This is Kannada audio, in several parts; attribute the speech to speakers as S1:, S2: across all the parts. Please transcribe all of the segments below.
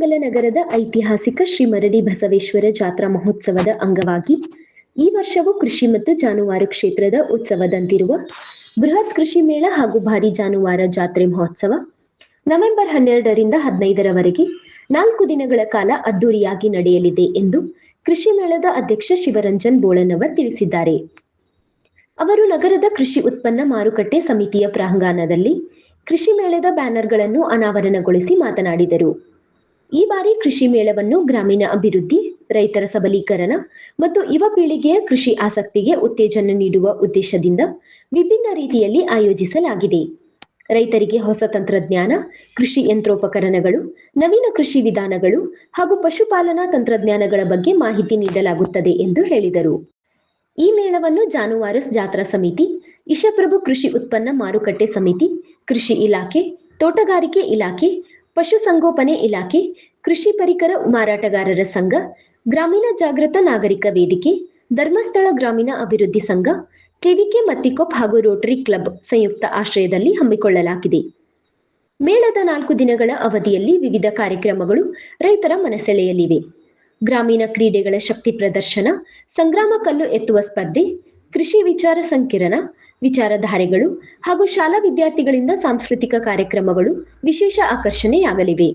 S1: ಬೈಲಹೊಂಗಲ ನಗರದ ಐತಿಹಾಸಿಕ ಶ್ರೀ ಮರಡಿ ಬಸವೇಶ್ವರ ಜಾತ್ರಾ ಮಹೋತ್ಸವದ ಅಂಗವಾಗಿ ಈ ವರ್ಷವೂ ಕೃಷಿ ಮತ್ತು ಜಾನುವಾರು ಕ್ಷೇತ್ರದ ಉತ್ಸವದಂತಿರುವ ಬೃಹತ್ ಕೃಷಿ ಮೇಳ ಹಾಗೂ ಭಾರಿ ಜಾನುವಾರು ಜಾತ್ರೆ ಮಹೋತ್ಸವ ನವೆಂಬರ್ 12ರಿಂದ 15ರವರೆಗೆ 4 ದಿನಗಳ ಕಾಲ ಅದ್ದೂರಿಯಾಗಿ ನಡೆಯಲಿದೆ ಎಂದು ಕೃಷಿ ಮೇಳದ ಅಧ್ಯಕ್ಷ ಶಿವರಂಜನ್ ಬೋಳನವರ್ ತಿಳಿಸಿದ್ದಾರೆ. ಅವರು ನಗರದ ಕೃಷಿ ಉತ್ಪನ್ನ ಮಾರುಕಟ್ಟೆ ಸಮಿತಿಯ ಪ್ರಾಂಗಣದಲ್ಲಿ ಕೃಷಿ ಮೇಳದ ಬ್ಯಾನರ್ಗಳನ್ನು ಅನಾವರಣಗೊಳಿಸಿ ಮಾತನಾಡಿದರು. ಈ ಬಾರಿ ಕೃಷಿ ಮೇಳವನ್ನು ಗ್ರಾಮೀಣ ಅಭಿವೃದ್ಧಿ, ರೈತರ ಸಬಲೀಕರಣ ಮತ್ತು ಯುವ ಪೀಳಿಗೆಯ ಕೃಷಿ ಆಸಕ್ತಿಗೆ ಉತ್ತೇಜನ ನೀಡುವ ಉದ್ದೇಶದಿಂದ ವಿಭಿನ್ನ ರೀತಿಯಲ್ಲಿ ಆಯೋಜಿಸಲಾಗಿದೆ. ರೈತರಿಗೆ ಹೊಸ ತಂತ್ರಜ್ಞಾನ, ಕೃಷಿ ಯಂತ್ರೋಪಕರಣಗಳು, ನವೀನ ಕೃಷಿ ವಿಧಾನಗಳು ಹಾಗೂ ಪಶುಪಾಲನಾ ತಂತ್ರಜ್ಞಾನಗಳ ಬಗ್ಗೆ ಮಾಹಿತಿ ನೀಡಲಾಗುತ್ತದೆ ಎಂದು ಹೇಳಿದರು. ಈ ಮೇಳವನ್ನು ಜಾನುವಾರು ಜಾತ್ರಾ ಸಮಿತಿ, ಇಶಪ್ರಭು ಕೃಷಿ ಉತ್ಪನ್ನ ಮಾರುಕಟ್ಟೆ ಸಮಿತಿ, ಕೃಷಿ ಇಲಾಖೆ, ತೋಟಗಾರಿಕೆ ಇಲಾಖೆ, ಪಶುಸಂಗೋಪನೆ ಇಲಾಖೆ, ಕೃಷಿ ಪರಿಕರ ಮಾರಾಟಗಾರರ ಸಂಘ, ಗ್ರಾಮೀಣ ಜಾಗೃತ ನಾಗರಿಕ ವೇದಿಕೆ, ಧರ್ಮಸ್ಥಳ ಗ್ರಾಮೀಣ ಅಭಿವೃದ್ಧಿ ಸಂಘ, ಕೆವಿಕೆ ಮತ್ತಿಕೊಪ್ ಹಾಗೂ ರೋಟರಿ ಕ್ಲಬ್ ಸಂಯುಕ್ತ ಆಶ್ರಯದಲ್ಲಿ ಹಮ್ಮಿಕೊಳ್ಳಲಾಗಿದೆ. ಮೇಳದ 4 ದಿನಗಳ ಅವಧಿಯಲ್ಲಿ ವಿವಿಧ ಕಾರ್ಯಕ್ರಮಗಳು ರೈತರ ಮನಸೆಳೆಯಲಿವೆ. ಗ್ರಾಮೀಣ ಕ್ರೀಡೆಗಳ ಶಕ್ತಿ ಪ್ರದರ್ಶನ, ಸಂಗ್ರಾಮ ಕಲ್ಲು ಎತ್ತುವ ಸ್ಪರ್ಧೆ, ಕೃಷಿ ವಿಚಾರ ಸಂಕಿರಣ, ವಿಚಾರಧಾರೆಗಳು ಹಾಗೂ ಶಾಲಾ ವಿದ್ಯಾರ್ಥಿಗಳಿಂದ ಸಾಂಸ್ಕೃತಿಕ ಕಾರ್ಯಕ್ರಮಗಳು ವಿಶೇಷ ಆಕರ್ಷಣೆಯಾಗಲಿವೆ.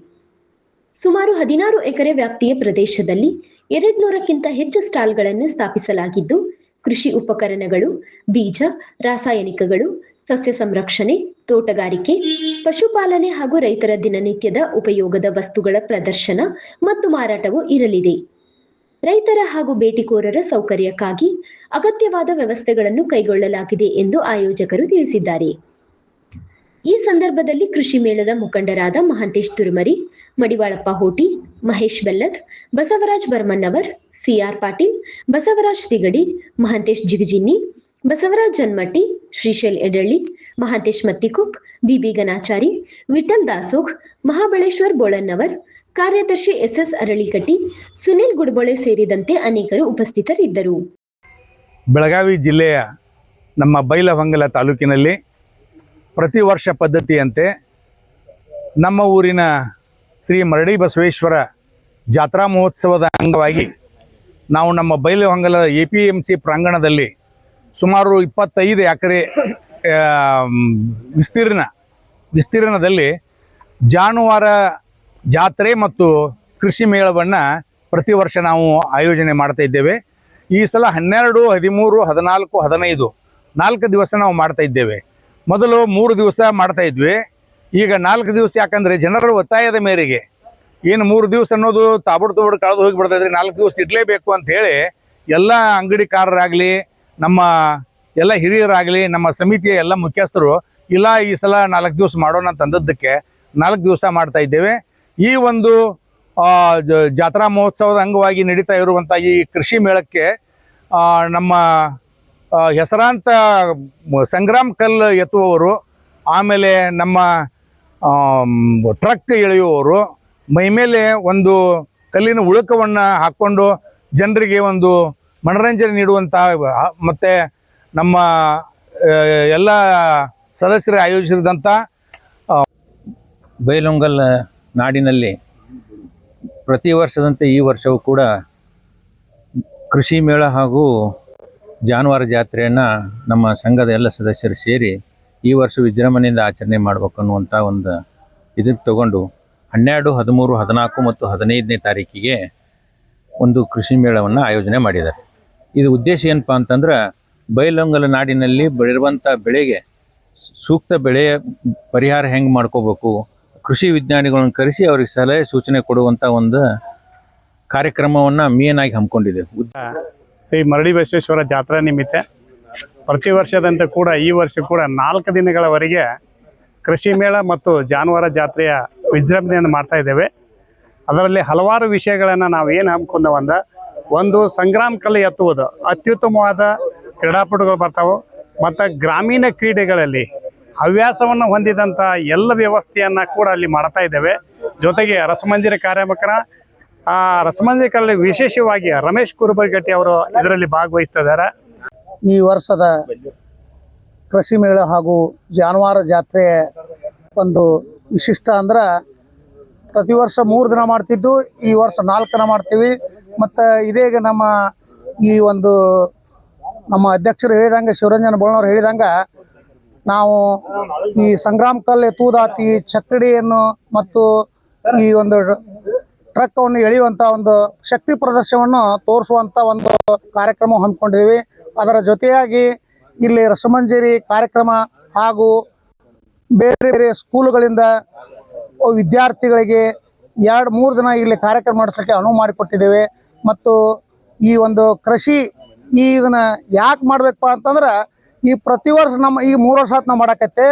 S1: ಸುಮಾರು 16 ಎಕರೆ ವ್ಯಾಪ್ತಿಯ ಪ್ರದೇಶದಲ್ಲಿ 200ಕ್ಕಿಂತ ಹೆಚ್ಚು ಸ್ಟಾಲ್ಗಳನ್ನು ಸ್ಥಾಪಿಸಲಾಗಿದ್ದು, ಕೃಷಿ ಉಪಕರಣಗಳು, ಬೀಜ, ರಾಸಾಯನಿಕಗಳು, ಸಸ್ಯ ಸಂರಕ್ಷಣೆ, ತೋಟಗಾರಿಕೆ, ಪಶುಪಾಲನೆ ಹಾಗೂ ರೈತರ ದಿನನಿತ್ಯದ ಉಪಯೋಗದ ವಸ್ತುಗಳ ಪ್ರದರ್ಶನ ಮತ್ತು ಮಾರಾಟವೂ ಇರಲಿದೆ. ರೈತರ ಹಾಗೂ ಭೇಟಿಕೋರರ ಸೌಕರ್ಯಕ್ಕಾಗಿ ಅಗತ್ಯವಾದ ವ್ಯವಸ್ಥೆಗಳನ್ನು ಕೈಗೊಳ್ಳಲಾಗಿದೆ ಎಂದು ಆಯೋಜಕರು ತಿಳಿಸಿದ್ದಾರೆ. ಈ ಸಂದರ್ಭದಲ್ಲಿ ಕೃಷಿ ಮೇಳದ ಮುಖಂಡರಾದ ಮಹಾಂತೇಶ್ ತುರುಮರಿ, ಮಡಿವಾಳಪ್ಪ ಹೋಟಿ, ಮಹೇಶ್ ಬೆಲ್ಲದ್, ಬಸವರಾಜ್ ಬರ್ಮನ್ನವರ್, ಸಿಆರ್ ಪಾಟೀಲ್, ಬಸವರಾಜ್ ತಿಗಡಿ, ಮಹಾಂತೇಶ್ ಜಿಗಜಿನ್ನಿ, ಬಸವರಾಜ್ ಜನ್ಮಟ್ಟಿ, ಶ್ರೀಶೈಲ್ ಎಡಳ್ಳಿ, ಮಹಾಂತೇಶ್ ಮತ್ತಿಕೊಪ್, ಬಿಬಿ ಗನಾಚಾರಿ, ವಿಠಲ್ ದಾಸೋಗ್, ಮಹಾಬಳೇಶ್ವರ್ ಬೋಳನ್ನವರ್, ಕಾರ್ಯದರ್ಶಿ ಎಸ್ಎಸ್ ಅರಳಿಕಟ್ಟಿ, ಸುನಿಲ್ ಗುಡಬೊಳೆ ಸೇರಿದಂತೆ ಅನೇಕರು ಉಪಸ್ಥಿತರಿದ್ದರು.
S2: ಬೆಳಗಾವಿ ಜಿಲ್ಲೆಯ ನಮ್ಮ ಬೈಲಹೊಂಗಲ ತಾಲೂಕಿನಲ್ಲಿ ಪ್ರತಿ ವರ್ಷ ಪದ್ಧತಿಯಂತೆ ನಮ್ಮ ಊರಿನ ಶ್ರೀ ಮರಡಿ ಬಸವೇಶ್ವರ ಜಾತ್ರಾ ಮಹೋತ್ಸವದ ಅಂಗವಾಗಿ ನಾವು ನಮ್ಮ ಬೈಲಹೊಂಗಲ APMC ಪ್ರಾಂಗಣದಲ್ಲಿ ಸುಮಾರು 25 ಎಕರೆ ವಿಸ್ತೀರ್ಣದಲ್ಲಿ ಜಾನುವಾರು ಜಾತ್ರೆ ಮತ್ತು ಕೃಷಿ ಮೇಳವನ್ನು ಪ್ರತಿ ವರ್ಷ ನಾವು ಆಯೋಜನೆ ಮಾಡ್ತಾ ಇದ್ದೇವೆ. ಈ ಸಲ 12, 13, 14, 15 4 ದಿವಸ ನಾವು ಮಾಡ್ತಾ ಇದ್ದೇವೆ. ಮೊದಲು 3 ದಿವಸ ಮಾಡ್ತಾ ಇದ್ವಿ. ಈಗ 4 ದಿವಸ, ಯಾಕಂದರೆ ಜನರ ಒತ್ತಾಯದ ಮೇರೆಗೆ ಏನು 3 ದಿವಸ ಅನ್ನೋದು ತಾಬಡ್ ಕಳೆದು ಹೋಗಿಬಿಡ್ತಾಯಿದ್ರೆ 4 ದಿವಸ ಇಡಲೇಬೇಕು ಅಂತ ಹೇಳಿ ಎಲ್ಲ ಅಂಗಡಿಕಾರರಾಗಲಿ, ನಮ್ಮ ಎಲ್ಲ ಹಿರಿಯರಾಗಲಿ, ನಮ್ಮ ಸಮಿತಿಯ ಎಲ್ಲ ಮುಖ್ಯಸ್ಥರು ಇಲ್ಲ ಈ ಸಲ 4 ದಿವಸ ಮಾಡೋಣ ಅಂತಂದದ್ದಕ್ಕೆ 4 ದಿವಸ ಮಾಡ್ತಾ ಇದ್ದೇವೆ. ಈ ಒಂದು ಜಾತ್ರಾ ಮಹೋತ್ಸವದ ಅಂಗವಾಗಿ ನಡೀತಾ ಇರುವಂಥ ಈ ಕೃಷಿ ಮೇಳಕ್ಕೆ ನಮ್ಮ ಹೆಸರಾಂತ ಸಂಗ್ರಾಮ್ ಕಲ್ಲು ಎತ್ತುವವರು, ಆಮೇಲೆ ನಮ್ಮ ಟ್ರಕ್ ಎಳೆಯುವವರು, ಮೈಮೇಲೆ ಒಂದು ಕಲ್ಲಿನ ಉಳುಕವನ್ನು ಹಾಕ್ಕೊಂಡು ಜನರಿಗೆ ಒಂದು ಮನರಂಜನೆ ನೀಡುವಂಥ, ಮತ್ತು ನಮ್ಮ ಎಲ್ಲ ಸದಸ್ಯರು ಆಯೋಜಿಸಿದಂಥ
S3: ಬೈಲಹೊಂಗಲ ನಾಡಿನಲ್ಲಿ ಪ್ರತಿ ವರ್ಷದಂತೆ ಈ ವರ್ಷವೂ ಕೂಡ ಕೃಷಿ ಮೇಳ ಹಾಗೂ ಜಾನುವಾರು ಜಾತ್ರೆಯನ್ನು ನಮ್ಮ ಸಂಘದ ಎಲ್ಲ ಸದಸ್ಯರು ಸೇರಿ ಈ ವರ್ಷ ವಿಜೃಂಭಣೆಯಿಂದ ಆಚರಣೆ ಮಾಡಬೇಕು ಅನ್ನುವಂಥ ಒಂದು ಇದಕ್ಕೆ ತಗೊಂಡು 12, 13, 14 ಮತ್ತು 15ನೇ ತಾರೀಕಿಗೆ ಒಂದು ಕೃಷಿ ಮೇಳವನ್ನು ಆಯೋಜನೆ ಮಾಡಿದ್ದಾರೆ. ಇದು ಉದ್ದೇಶ ಏನಪ್ಪ ಅಂತಂದ್ರೆ ಬೈಲಹೊಂಗಲ ನಾಡಿನಲ್ಲಿ ಬೆಳೆಯುವಂಥ ಬೆಳೆಗೆ ಸೂಕ್ತ ಬೆಳೆ ಪರಿಹಾರ ಹೆಂಗೆ ಮಾಡ್ಕೋಬೇಕು, ಕೃಷಿ ವಿಜ್ಞಾನಿಗಳನ್ನು ಕರೆಸಿ ಅವ್ರಿಗೆ ಸಲಹೆ ಸೂಚನೆ ಕೊಡುವಂಥ ಒಂದು ಕಾರ್ಯಕ್ರಮವನ್ನು ಮೇನ್ ಆಗಿ ಹಮ್ಮಿಕೊಂಡಿದೆ.
S4: ಶ್ರೀ ಮರಡಿ ಬಸವೇಶ್ವರ ಜಾತ್ರಾ ನಿಮಿತ್ತ ಪ್ರತಿ ವರ್ಷದಂತೆ ಕೂಡ ಈ ವರ್ಷ ಕೂಡ 4 ದಿನಗಳವರೆಗೆ ಕೃಷಿ ಮೇಳ ಮತ್ತು ಜಾನುವಾರು ಜಾತ್ರೆಯ ವಿಜೃಂಭಣೆಯನ್ನು ಮಾಡ್ತಾ ಇದ್ದೇವೆ. ಅದರಲ್ಲಿ ಹಲವಾರು ವಿಷಯಗಳನ್ನು ನಾವು ಏನು ಹಮ್ಮಿಕೊಂಡವಂದ್ರೆ, ಒಂದು ಸಂಗ್ರಾಮ ಕಲ್ಲು ಎತ್ತುವುದು, ಅತ್ಯುತ್ತಮವಾದ ಕ್ರೀಡಾಪಟುಗಳು ಬರ್ತಾವೆ, ಮತ್ತು ಗ್ರಾಮೀಣ ಕ್ರೀಡೆಗಳಲ್ಲಿ ಹವ್ಯಾಸವನ್ನು ಹೊಂದಿದಂಥ ಎಲ್ಲ ವ್ಯವಸ್ಥೆಯನ್ನು ಕೂಡ ಅಲ್ಲಿ ಮಾಡ್ತಾ ಇದ್ದೇವೆ. ಜೊತೆಗೆ ರಸಮಂಜರಿ ಕಾರ್ಯಕ್ರಮ, ರಸಮಂಜರಿ ಕಲೆ ವಿಶೇಷವಾಗಿ ರಮೇಶ್ ಕುರುಬರ್ಗಟ್ಟಿ ಅವರು ಇದರಲ್ಲಿ ಭಾಗವಹಿಸ್ತಿದ್ದಾರೆ.
S5: ಈ ವರ್ಷದ ಕೃಷಿ ಮೇಳ ಹಾಗೂ ಜಾನುವಾರು ಜಾತ್ರೆ ಒಂದು ವಿಶಿಷ್ಟ ಅಂದ್ರೆ ಪ್ರತಿ ವರ್ಷ 3 ದಿನ ಮಾಡ್ತಿದ್ದು ಈ ವರ್ಷ 4 ದಿನ ಮಾಡ್ತೀವಿ. ಮತ್ತು ಇದೀಗ ನಮ್ಮ ಅಧ್ಯಕ್ಷರು ಹೇಳಿದಂಗೆ, ಶಿವರಂಜನ್ ಬೋಳ್ನವ್ರು ಹೇಳಿದಂಗೆ, ನಾವು ಈ ಸಂಗ್ರಾಮ್ ಕಲ್ ಎತ್ತುವುದಾತಿ, ಚಕ್ಕಡಿಯನ್ನು ಮತ್ತು ಈ ಒಂದು ಟ್ರಕ್ಕವನ್ನು ಎಳೆಯುವಂಥ ಒಂದು ಶಕ್ತಿ ಪ್ರದರ್ಶನವನ್ನು ತೋರಿಸುವಂಥ ಒಂದು ಕಾರ್ಯಕ್ರಮ ಹಮ್ಮಿಕೊಂಡಿದ್ದೀವಿ. ಅದರ ಜೊತೆಯಾಗಿ ಇಲ್ಲಿ ರಸಮಂಜರಿ ಕಾರ್ಯಕ್ರಮ ಹಾಗೂ ಬೇರೆ ಬೇರೆ ಸ್ಕೂಲುಗಳಿಂದ ವಿದ್ಯಾರ್ಥಿಗಳಿಗೆ 2-3 ದಿನ ಇಲ್ಲಿ ಕಾರ್ಯಕ್ರಮ ನಡೆಸಲಿಕ್ಕೆ ಅನುವು ಮಾಡಿಕೊಟ್ಟಿದ್ದೇವೆ. ಮತ್ತು ಈ ಒಂದು ಕೃಷಿ ಇದನ್ನು ಯಾಕೆ ಮಾಡಬೇಕಪ್ಪ ಅಂತಂದ್ರೆ, ಈ ಪ್ರತಿ ವರ್ಷ ಈ 3 ವರ್ಷ ನಾವು ಮಾಡಕತ್ತೆ